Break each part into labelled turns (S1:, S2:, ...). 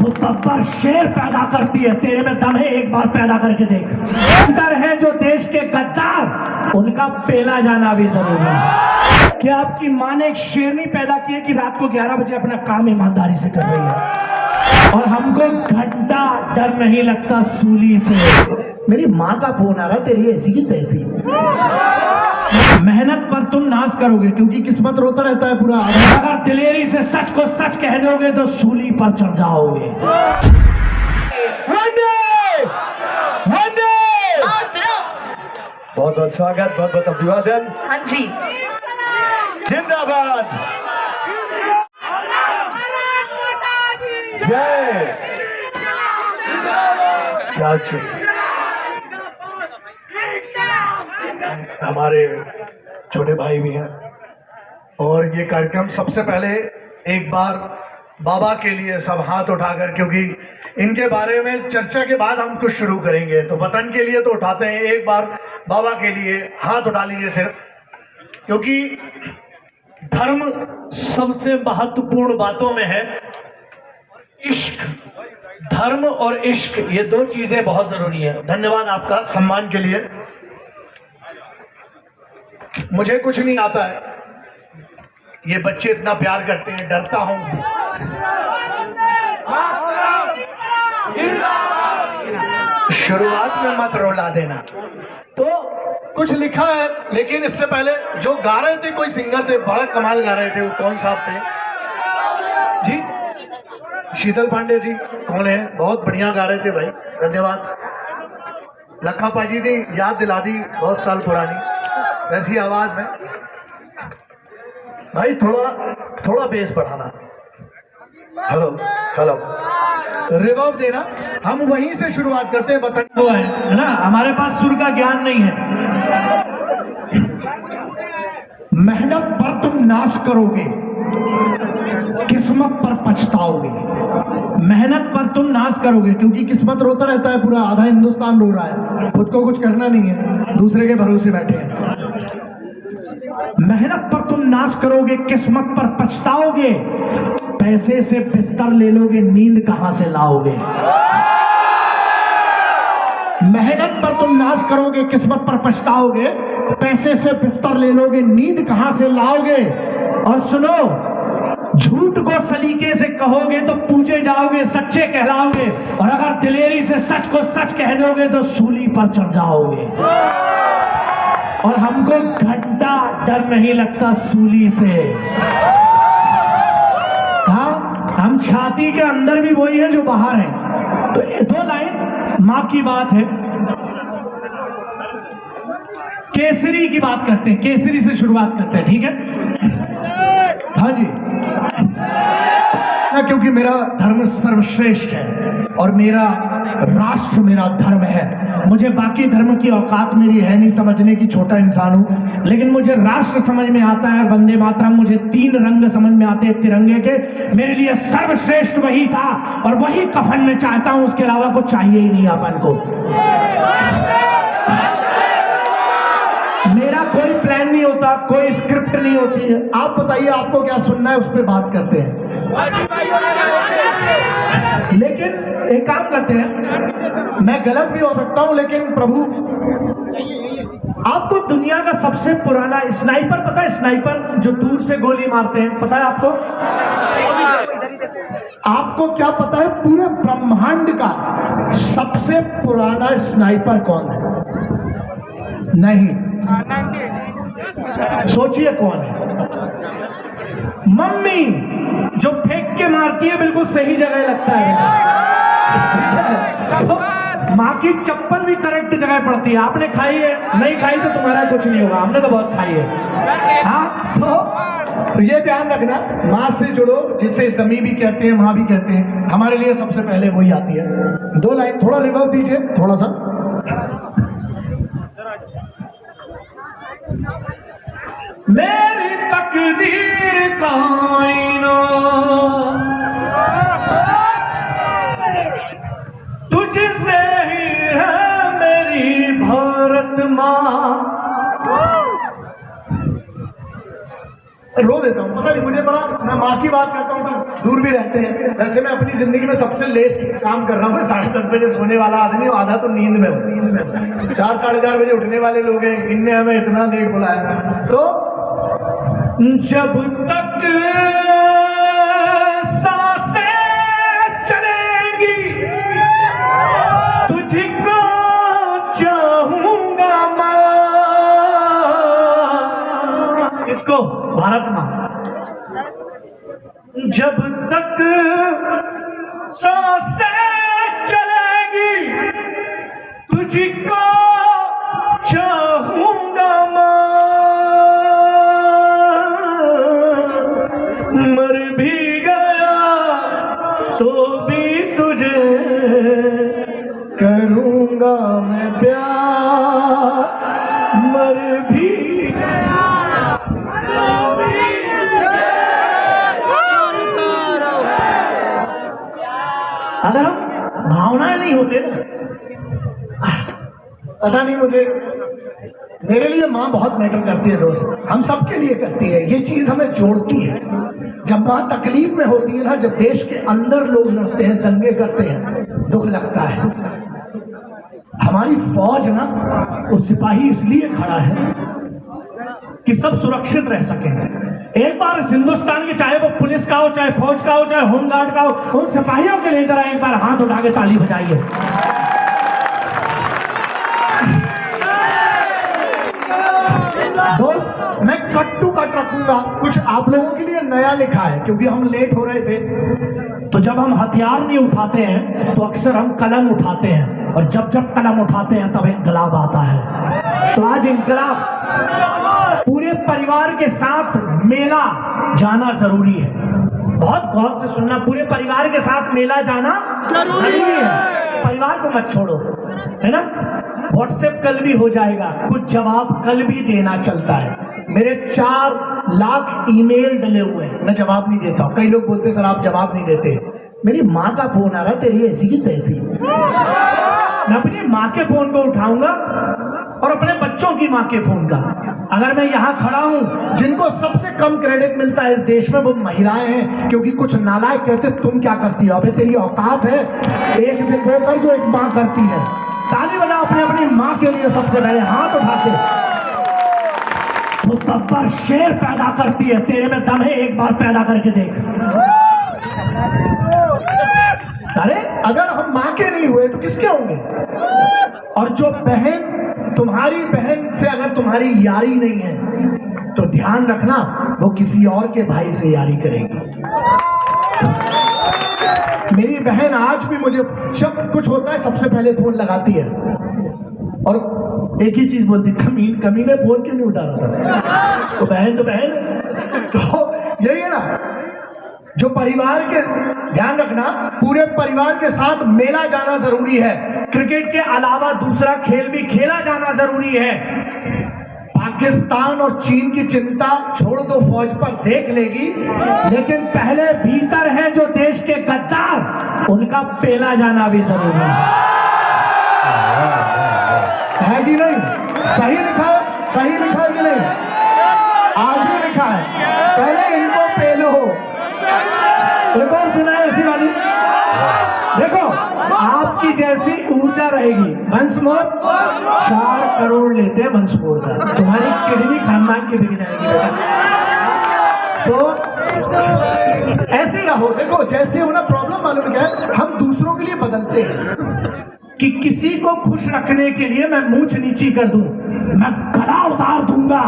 S1: मुतब्बर शेर पैदा करती है। तेरे में दम है, एक बार पैदा करके देख। अंदर है जो देश के गद्दार, उनका पेला जाना भी जरूरी है। क्या आपकी माँ ने एक शेरनी पैदा की है कि रात को 11 बजे अपना काम ईमानदारी से कर रही है, और हमको घंटा डर नहीं लगता सूली से। मेरी माँ का फोन आ रहा, तेरी ऐसी की तैसी। मेहनत पर तुम नाश करोगे क्योंकि किस्मत रोता रहता है पूरा। अगर दिलेरी से सच को सच कह दोगे तो सूली पर चढ़ जाओगे।
S2: बहुत बहुत स्वागत, बहुत बहुत अभिवादन।
S3: हाँ जी,
S2: जिंदाबाद, जय। क्या
S1: हमारे छोटे भाई भी हैं, और ये कार्यक्रम सबसे पहले एक बार बाबा के लिए सब हाथ उठाकर, क्योंकि इनके बारे में चर्चा के बाद हम कुछ शुरू करेंगे, तो वतन के लिए तो उठाते हैं। एक बार बाबा के लिए हाथ उठा लीजिए सिर्फ, क्योंकि धर्म सबसे महत्वपूर्ण बातों में है इश्क। धर्म और इश्क, ये दो चीजें बहुत जरूरी है। धन्यवाद आपका सम्मान के लिए। मुझे कुछ नहीं आता है, ये बच्चे इतना प्यार करते हैं, डरता हूं। शुरुआत में मत रुला देना। तो कुछ लिखा है, लेकिन इससे पहले जो गा रहे थे, कोई सिंगर थे, बड़ा कमाल गा रहे थे। वो कौन साहब थे जी? शीतल पांडे जी। कौन है? बहुत बढ़िया गा रहे थे भाई, धन्यवाद। लखा पाजी ने याद दिला दी, बहुत साल पुरानी वैसी आवाज में। भाई थोड़ा बेस बढ़ाना। हेलो हेलो, रिवर्ब देना। हम वहीं से शुरुआत करते हैं। बतन वो है ना, हमारे पास सुर का ज्ञान नहीं है। मेहनत पर तुम नाश करोगे, किस्मत पर पछताओगे। मेहनत पर तुम नाश करोगे क्योंकि किस्मत रोता रहता है पूरा। आधा हिंदुस्तान रो रहा है, खुद को कुछ करना नहीं है, दूसरे के भरोसे बैठे हैं। मेहनत पर तुम नाश करोगे, किस्मत पर पछताओगे। पैसे से बिस्तर ले लोगे, नींद कहां से लाओगे? मेहनत पर तुम नाश करोगे, किस्मत पर पछताओगे। पैसे से बिस्तर ले लोगे, नींद कहां से लाओगे? और सुनो, झूठ को सलीके से कहोगे तो पूजे जाओगे, सच्चे कहलाओगे। और अगर दिलेरी से सच को सच कह दोगे तो सूली पर चढ़ जाओगे। और हमको घंटा डर नहीं लगता सूली से। हाँ, हम छाती के अंदर भी वही है जो बाहर है। तो ये दो लाइन माँ की बात है। केसरी की बात करते हैं, केसरी से शुरुआत करते हैं, ठीक है? हाँ जी। क्योंकि मेरा धर्म सर्वश्रेष्ठ है और मेरा राष्ट्र मेरा धर्म है। मुझे बाकी धर्म की औकात मेरी है नहीं समझने की, छोटा इंसान हूं, लेकिन मुझे राष्ट्र समझ में आता है। वंदे मातरम, मुझे 3 रंग समझ में आते हैं तिरंगे के। मेरे लिए सर्वश्रेष्ठ वही था और वही कफन में चाहता हूं, उसके अलावा कुछ चाहिए ही नहीं अपन को। मेरा कोई प्लान नहीं होता, कोई स्क्रिप्ट नहीं होती है। आप बताइए आपको क्या सुनना है, उस पर बात करते हैं। लेकिन एक काम करते हैं, मैं गलत भी हो सकता हूं, लेकिन प्रभु, आपको दुनिया का सबसे पुराना स्नाइपर पता है? स्नाइपर जो दूर से गोली मारते हैं, पता है आपको? आपको क्या पता है पूरे ब्रह्मांड का सबसे पुराना स्नाइपर कौन है? नहीं, सोचिए कौन है? मम्मी जो फेंक के मारती है, बिल्कुल सही जगह लगता है। माँ की चप्पल भी करेक्ट जगह पड़ती है। आपने खाई है? नहीं खाई तो तुम्हारा कुछ नहीं होगा, हमने तो बहुत खाई है। हाँ, तो ये ध्यान रखना, माँ से जुड़ो, जिसे समी भी कहते हैं, माँ भी कहते हैं। हमारे लिए सबसे पहले वही आती है। 2 लाइन थोड़ा रिवर्ब दीजिए, थोड़ा सा। मेरी तकदीर कायनो तुझसे ही है मेरी भारत माँ। रो देता हूँ, पता नहीं मुझे बड़ा, मैं माँ की बात करता हूँ तो दूर भी रहते हैं। वैसे मैं अपनी जिंदगी में सबसे लेस काम कर रहा हूँ। 10:30 बजे सोने वाला आदमी और आधा तो नींद में हूँ। 4 साढ़े 4 बजे उठने वाले लोग हैं, इनने हमें इतना लेट बुलाया। तो जब तक सांसें चलेंगी तुझको चाहूंगा मैं। इसको भारत माँ। जब तक सांसें चलेंगी तुझको चाहूंगा मैं। मर भी गया तो भी तुझे करूंगा मैं प्यार। मर भी गया तो भी अगर हम भावनाएं नहीं होते ना, पता नहीं मुझे, मेरे लिए माँ बहुत मैटर करती है दोस्त, हम सबके लिए करती है। ये चीज हमें जोड़ती है। जब माँ तकलीफ में होती है ना, जब देश के अंदर लोग लड़ते हैं, दंगे करते हैं, दुख लगता है। हमारी फौज ना, वो सिपाही इसलिए खड़ा है कि सब सुरक्षित रह सके। एक बार इस हिंदुस्तान की, चाहे वो पुलिस का हो, चाहे फौज का हो, चाहे होमगार्ड का हो, उन सिपाहियों के लिए जरा एक बार हाथ उठा के ताली बजाइए। दोस्त, मैं कट टू कट रखूंगा। कुछ आप लोगों के लिए नया लिखा है क्योंकि हम लेट हो रहे थे। तो जब हम हथियार नहीं उठाते हैं तो अक्सर हम कलम उठाते हैं, और जब जब कलम उठाते हैं तब इंकलाब आता है। तो आज इंकलाब, पूरे परिवार के साथ मेला जाना जरूरी है। बहुत गौर से सुनना, पूरे परिवार के साथ मेला जाना जरूरी है। परिवार को मत छोड़ो, है ना। व्हाट्सएप कल भी हो जाएगा, कुछ जवाब कल भी देना चलता है। मेरे 4 लाख ईमेल डले हुए हैं, मैं जवाब नहीं देता हूँ। कई लोग बोलते सर आप जवाब नहीं देते। मेरी माँ का फोन आ रहा है, तेरी ऐसी की तैसी। मैं अपनी माँ के फोन को उठाऊंगा और अपने बच्चों की माँ के फोन का। अगर मैं यहाँ खड़ा हूँ, जिनको सबसे कम क्रेडिट मिलता है इस देश में वो महिलाएं हैं, क्योंकि कुछ नालायक कहते तुम क्या करती हो, अबे तेरी औकात है एक दिन वो कर जो एक माँ करती है। ताली बजाओ अपनी अपनी माँ के लिए सबसे पहले, हाथ उठा के। वो तब्बर शेर पैदा करती है, तेरे में दम है, एक बार पैदा करके देख। अरे अगर हम माँ के नहीं हुए तो किसके होंगे। और जो बहन, तुम्हारी बहन से अगर तुम्हारी यारी नहीं है तो ध्यान रखना वो किसी और के भाई से यारी करेगी। मेरी बहन आज भी मुझे जब कुछ होता है सबसे पहले फोन लगाती है और एक ही चीज बोलती, कमीने फोन क्यों नहीं उठा रहा था। तो बहन तो यही है ना, जो परिवार के, ध्यान रखना पूरे परिवार के साथ मेला जाना जरूरी है। क्रिकेट के अलावा दूसरा खेल भी खेला जाना जरूरी है। पाकिस्तान और चीन की चिंता छोड़ दो, फौज पर देख लेगी, लेकिन पहले भीतर है जो देश के गद्दार, उनका पेला जाना भी जरूरी है कि नहीं। सही लिखा है, सही लिखा है कि नहीं, आज ही लिखा है, पहले इनको पेलो। एक और सुना है ऐसी वाली, देखो आपकी जैसी ऊर्जा रहेगी। वंस मोर 4 करोड़ लेते हैं वंस मोर का, तुम्हारी किडनी खानदान की बिक जाएगी। तो ऐसे रहो, देखो जैसे होना। प्रॉब्लम मालूम क्या है, हम दूसरों के लिए बदलते हैं कि किसी को खुश रखने के लिए मैं मूंछ नीची कर दूं, मैं गला उतार दूंगा,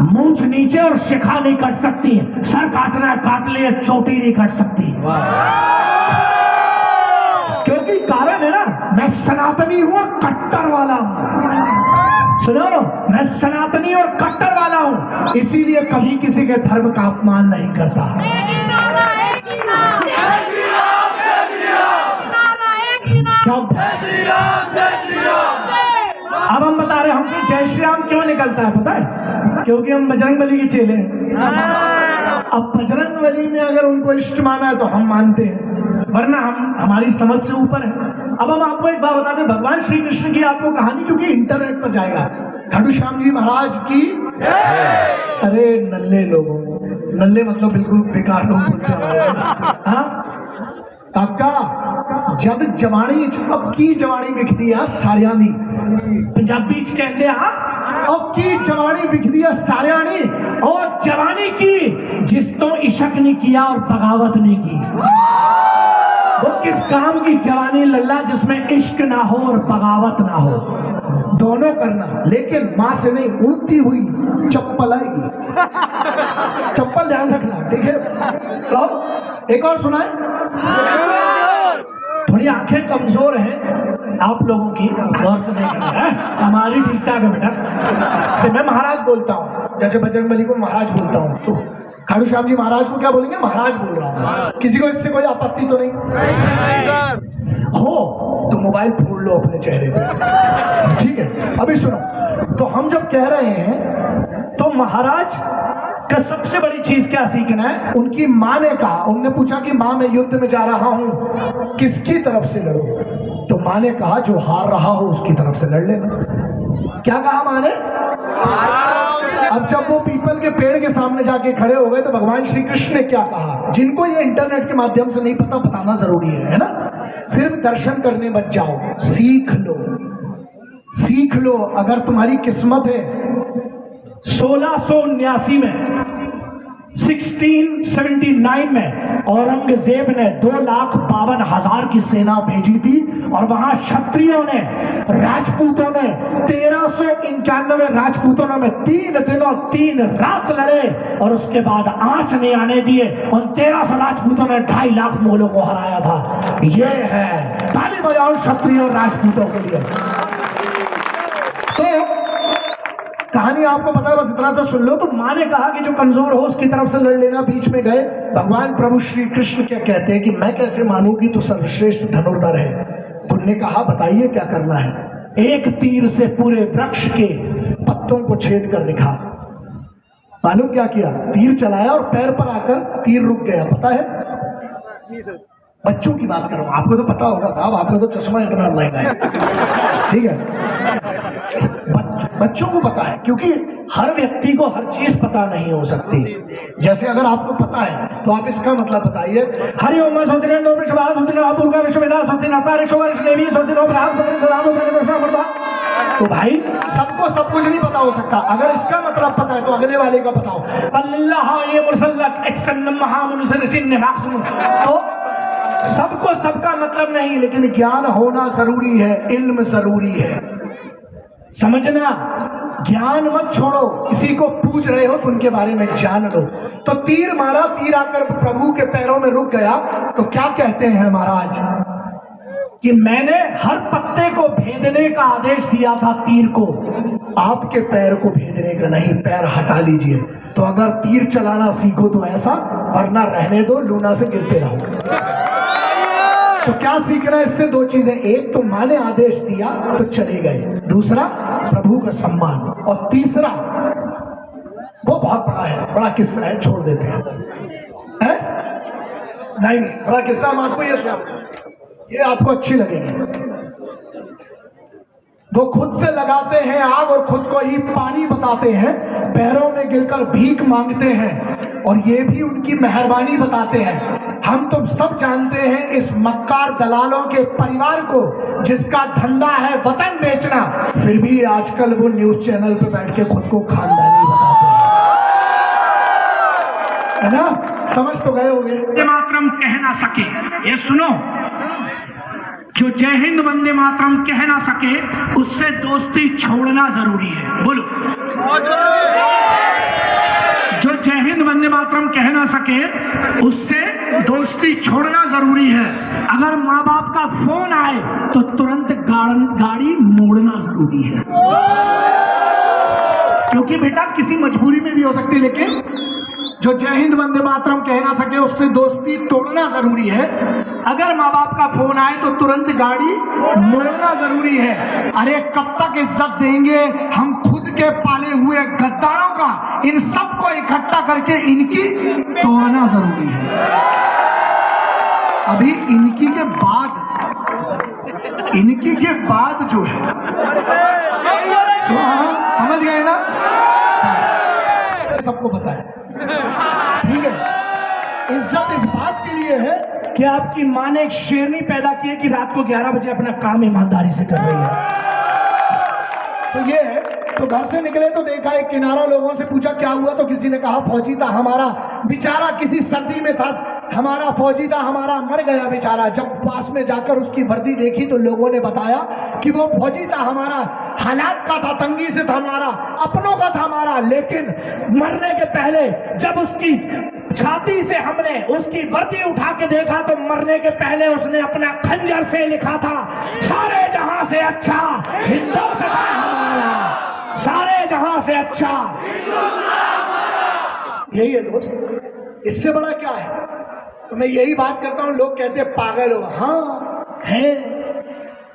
S1: मूंछ नीचे और शिखा नहीं कट सकती, सर काटना काट ले, चोटी नहीं कट सकती। क्योंकि कारण है ना, मैं सनातनी हूं और कट्टर वाला हूं। सुनो, मैं सनातनी और कट्टर वाला हूं, इसीलिए कभी किसी के धर्म का अपमान नहीं करता। अब हम बता रहे, हमसे जय श्री राम क्यों निकलता है पता है, क्योंकि हम बजरंगबली के चेले हैं। अब बजरंगबली ने अगर उनको इष्ट माना है तो हम मानते हैं, वरना हम हमारी समझ से ऊपर है। अब हम आपको एक बात बता दें, भगवान श्री कृष्ण की आपको कहानी, क्योंकि इंटरनेट पर जाएगा, खाटू श्याम जी महाराज की। अरे नल्ले लोगों, नल्ले मतलब बिल्कुल बेकार लोग बोलते हैं। हाँ काका जब जवानी अब की जवानी विकदी है सारियां दी, पंजाबी च कहते हैं अब की जवानी विकदी है सारियां दी, और जवानी की जिस तो इशक नहीं किया और बगावत नहीं की, वो किस काम की जवानी लल्ला जिसमें इश्क ना हो और बगावत ना हो। दोनों करना, लेकिन माँ से नहीं, उड़ती हुई चप्पल आएगी, चप्पल ध्यान रखना, ठीक है सब। एक और सुनाए, थोड़ी आंखें कमजोर हैं आप लोगों की, गौर से देखेंगे, हमारी ठीक ठाक है बेटा। से मैं महाराज बोलता हूँ, जैसे बजरंगबली को महाराज बोलता हूँ, तो खाटू श्याम जी महाराज को क्या बोलेंगे, महाराज बोल रहा हूँ। किसी को इससे कोई आपत्ति तो नहीं? हो तो मोबाइल फोड़ लो अपने चेहरे पे, ठीक है। अभी सुनो, तो हम जब कह रहे हैं तो महाराज का सबसे बड़ी चीज क्या सीखना है, उनकी माँ ने कहा, उनने पूछा कि माँ मैं युद्ध में जा रहा हूं, किसकी तरफ से लड़ो? तो माँ ने कहा जो हार रहा हो उसकी तरफ से लड़ लेना। क्या कहा माँ ने? अब जब वो पीपल के पेड़ के सामने जाके खड़े हो गए तो भगवान श्री कृष्ण ने क्या कहा, जिनको ये इंटरनेट के माध्यम से नहीं पता, बताना जरूरी है ना। सिर्फ दर्शन करने मत जाओ, सीख लो, सीख लो। अगर तुम्हारी किस्मत है 1679 में, 1679 में औरंगजेब ने 2,52,000 की सेना भेजी थी, और वहां क्षत्रियों ने, राजपूतों ने 1391 राजपूतों ने 3 दिन और 3 रात लड़े, और उसके बाद आंच नहीं आने दिए। उन 1300 राजपूतों ने 2.5 लाख मोगलों को हराया था। ये है, ताली बजाओ क्षत्रियों और राजपूतों के लिए। तो कहानी आपको पता है, बस इतना सा सुन लो। तो माँ ने कहा कि जो कमजोर हो उसकी तरफ से लड़ लेना। बीच में गए भगवान प्रभु श्री कृष्ण क्या कहते हैं कि मैं कैसे मानूं कि तू सर्वश्रेष्ठ धनुर्धर है। तुमने कहा बताइए क्या करना है। एक तीर से पूरे वृक्ष के पत्तों को छेद कर दिखा। मालूम क्या किया? तीर चलाया और पैर पर आकर तीर रुक गया। पता है? बच्चों की बात करो, आपको तो पता होगा साहब, आपको तो चश्मा इतना महंगा है, ठीक है। बच्चों को पता है, क्योंकि हर व्यक्ति को हर चीज पता नहीं हो सकती। जैसे अगर आपको पता है तो आप इसका मतलब बताइए। हरि ओम तो भाई सबको सब कुछ नहीं पता हो सकता। अगर इसका मतलब पता है तो अगले वाले का बताओ। तो सबको सबका मतलब नहीं, लेकिन ज्ञान होना जरूरी है, इल्म जरूरी है, समझना। ज्ञान मत छोड़ो, किसी को पूछ रहे हो तो उनके बारे में जान लो। तो तीर मारा, तीर आकर प्रभु के पैरों में रुक गया। तो क्या कहते हैं महाराज कि मैंने हर पत्ते को भेदने का आदेश दिया था, तीर को, आपके पैर को भेदने का नहीं, पैर हटा लीजिए। तो अगर तीर चलाना सीखो तो ऐसा, वरना रहने दो, लूना से गिरते रहो। तो क्या सीखना है इससे? 2 चीजें, एक तो माँ ने आदेश दिया तो चले गए, दूसरा प्रभु का सम्मान, और तीसरा वो बहुत बड़ा है, बड़ा किस्सा है, छोड़ देते हैं। नहीं, बड़ा किस्सा हम आपको ये सुना, ये आपको अच्छी लगेगी। वो खुद से लगाते हैं आग और खुद को ही पानी बताते हैं, पैरों में गिरकर भीख मांगते हैं, और ये भी उनकी मेहरबानी बताते हैं। हम तो सब जानते हैं इस मक्कार दलालों के परिवार को, जिसका धंधा है वतन बेचना, फिर भी आजकल वो न्यूज चैनल पे बैठ के खुद को खानदानी बताते हैं, है ना? समझ तो गए होंगे। वंदे मातरम कह ना सके, ये सुनो, जो जय हिंद वंदे मातरम कह ना सके उससे दोस्ती छोड़ना जरूरी है। बोलो, जो जय हिंद वंदे मातरम कह ना सके उससे दोस्ती छोड़ना जरूरी है। अगर माँ बाप का फोन आए तो तुरंत गाड़ी मोड़ना जरूरी है, क्योंकि बेटा किसी मजबूरी में भी हो सकती है, लेकिन जो जय हिंद वंदे मातरम कह ना सके उससे दोस्ती तोड़ना जरूरी है। अगर माँ बाप का फोन आए तो तुरंत गाड़ी मोड़ना जरूरी है। अरे कब तक इज्जत देंगे हम खुद के पाले हुए गद्दारों का? इन सबको इकट्ठा करके इनकी तोड़ना जरूरी है। अभी इनकी के बाद जो है, समझ गए ना? सबको पता है। इज्जत इस बात के लिए है कि आपकी माँ ने एक शेरनी पैदा की है कि रात को 11 बजे अपना काम ईमानदारी से कर रही है। तो ये है, तो घर से निकले तो देखा एक किनारा, लोगों से पूछा क्या हुआ, तो किसी ने कहा फौजी था हमारा, बेचारा किसी सर्दी में था, हमारा फौजी था हमारा, मर गया बेचारा। जब पास में जाकर उसकी वर्दी देखी तो लोगों ने बताया कि वो फौजी था हमारा, हालात का था, तंगी से था हमारा, अपनों का था हमारा, लेकिन मरने के पहले जब उसकी छाती से हमने उसकी वर्दी उठा के देखा तो मरने के पहले उसने अपना खंजर से लिखा था, सारे जहां से अच्छा हिंदुस्तान हमारा, सारे जहां से अच्छा। यही है दोस्त, इससे बड़ा क्या है। तो मैं यही बात करता हूं, लोग कहते हैं पागल हो, हाँ है,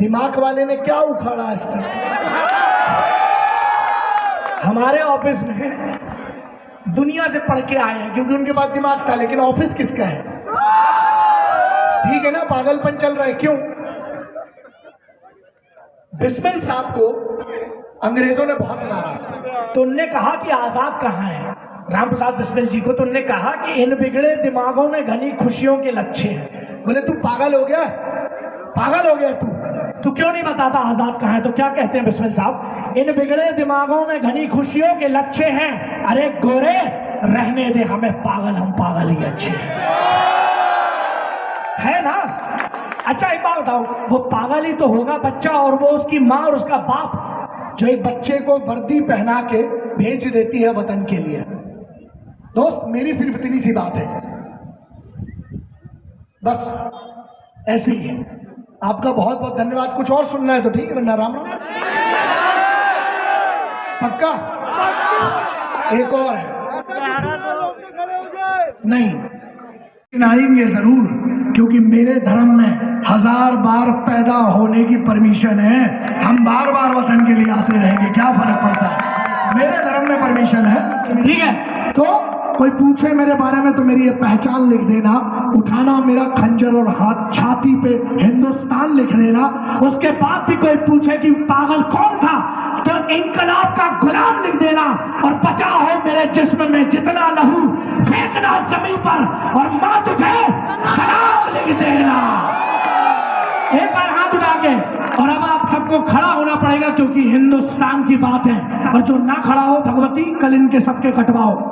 S1: दिमाग वाले ने क्या उखाड़ा आज तक। हमारे ऑफिस में दुनिया से पढ़ के आए हैं क्योंकि उनके पास दिमाग था, लेकिन ऑफिस किसका है। ठीक है ना, पागलपन चल रहा है। क्यों? बिस्मिल साहब को अंग्रेजों ने बहुत मारा, तो उनने कहा कि आजाद कहाँ है, राम प्रसाद बिस्मिल जी को। तो उनने कहा कि इन बिगड़े दिमागों में घनी खुशियों के लच्छे हैं। बोले तू पागल हो गया, पागल हो गया तू क्यों नहीं बताता आजाद कहाँ है। तो क्या कहते हैं बिस्मिल साहब, इन बिगड़े दिमागों में घनी खुशियों के लच्छे हैं, अरे गोरे रहने दे हमें पागल, हम पागल ही अच्छे है ना। अच्छा एक बात बताओ, वो पागल ही तो होगा बच्चा, और वो उसकी माँ और उसका बाप जो एक बच्चे को वर्दी पहना के भेज देती है वतन के लिए। दोस्त मेरी सिर्फ इतनी सी बात है, बस ऐसे ही है। आपका बहुत बहुत धन्यवाद। कुछ और सुनना है तो ठीक है, वरना राम राम। पक्का एक और है, नहीं आएंगे जरूर, क्योंकि मेरे धर्म में 1000 बार पैदा होने की परमिशन है। हम बार बार वतन के लिए आते रहेंगे, क्या फर्क पड़ता है, मेरे धर्म में परमिशन है। ठीक है, तो कोई पूछे मेरे बारे में तो मेरी ये पहचान लिख देना, उठाना मेरा खंजर और हाथ छाती पे हिंदुस्तान लिख देना। उसके बाद भी कोई पूछे कि पागल कौन था तो इंकलाब का गुलाम लिख देना, और बचा हो मेरे जिस्म में जितना लहू फेंकना जमीन पर, और माँ तुझे सलाम लिख देना। एक बार हाथ उठा के, और अब आप सबको खड़ा होना पड़ेगा क्योंकि हिंदुस्तान की बात है, और जो ना खड़ा हो भगवती कल इनके सबके कटवाओ।